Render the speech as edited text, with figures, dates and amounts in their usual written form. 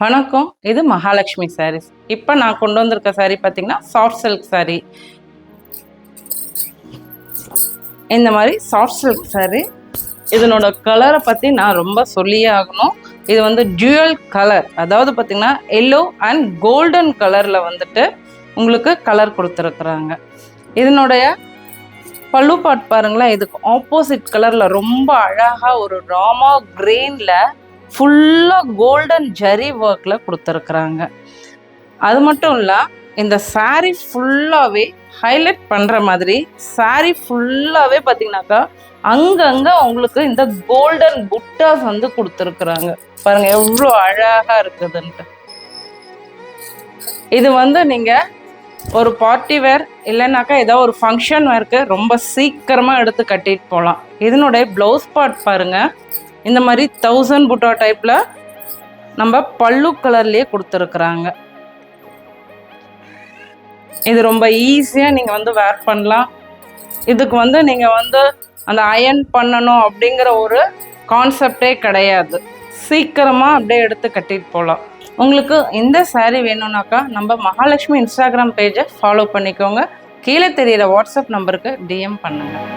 வணக்கம். இது மகாலட்சுமி சாரீஸ். இப்போ நான் கொண்டு வந்திருக்க சாரீ பார்த்தீங்கன்னா சாஃப்ட் சில்க் சாரீ. இந்த மாதிரி சாஃப்ட் சில்க் சாரீ இதனோட கலரை பற்றி நான் ரொம்ப சொல்லியே ஆகணும். இது வந்து டியூயல் கலர், அதாவது பார்த்தீங்கன்னா எல்லோ அண்ட் கோல்டன் கலரில் வந்துட்டு உங்களுக்கு கலர் கொடுத்துருக்குறாங்க. இதனுடைய பல்லு பாட் பாருங்களேன், இதுக்கு ஆப்போசிட் கலரில் ரொம்ப அழகாக ஒரு ராமா கிரீனில் ஃபுல்லாக கோல்டன் ஜரி ஒர்க்கில் கொடுத்துருக்குறாங்க. அது மட்டும் இல்லை, இந்த சாரீ ஃபுல்லாகவே ஹைலைட் பண்ணுற மாதிரி சாரீ ஃபுல்லாகவே பார்த்தீங்கன்னாக்கா அங்கங்கே உங்களுக்கு இந்த கோல்டன் புட்டாஸ் வந்து கொடுத்துருக்குறாங்க. பாருங்கள் எவ்வளோ அழகாக இருக்குதுன்ட்டு. இது வந்து நீங்கள் ஒரு பார்ட்டி வேர் இல்லைனாக்கா ஏதோ ஒரு ஃபங்க்ஷன் வேருக்கு ரொம்ப சீக்கிரமாக எடுத்து கட்டிட்டு போகலாம். இதனுடைய ப்ளவுஸ் பார்ட் பாருங்கள், இந்த மாதிரி 1000 புட்டா டைப்பில் நம்ம பல்லு கலர்லேயே கொடுத்துருக்குறாங்க. இது ரொம்ப ஈஸியாக நீங்கள் வந்து வேர் பண்ணலாம். இதுக்கு வந்து நீங்கள் வந்து அந்த அயன் பண்ணணும் அப்படிங்கிற ஒரு கான்செப்டே கிடையாது. சீக்கிரமாக அப்படியே எடுத்து கட்டிட்டு போகலாம். உங்களுக்கு இந்த சாரீ வேணும்னாக்கா நம்ம மகாலட்சுமி இன்ஸ்டாகிராம் பேஜை ஃபாலோ பண்ணிக்கோங்க. கீழே தெரியிற வாட்ஸ்அப் நம்பருக்கு டிஎம் பண்ணுங்கள்.